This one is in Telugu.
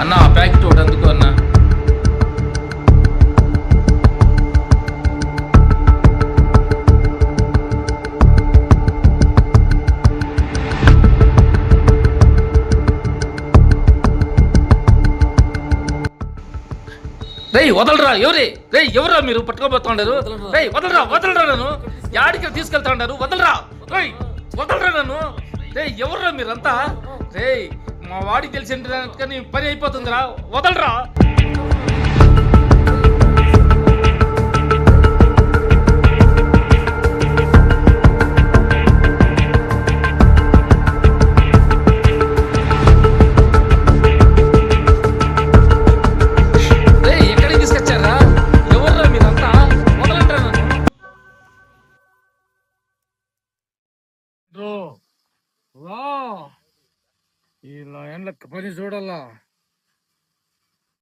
అన్న ఆ ప్యాకెట్ ఒకటి అందుకో అన్న. రేయ్ వదలరా, ఎవరే రేయ్, ఎవరా మీరు పట్టుకోబోతున్నారు? రేయ్ వదలరా, వదలరా నన్ను. యాడికి తీసుకెళ్తా ఉన్నారు? వదలరా రేయ్, వదలరా నన్ను. రేయ్ ఎవర్రా మీరంతా? రేయ్ మా వాడికి తెలిసి కానీ పని అయిపోతుందిరా, వదలరా. రేయ్ ఎక్కడికి తీసుకొచ్చారా? ఎవర్రా మీరంతా? వదలండి నన్ను. రా ఇలా ఎండ్ల పని చూడాలా.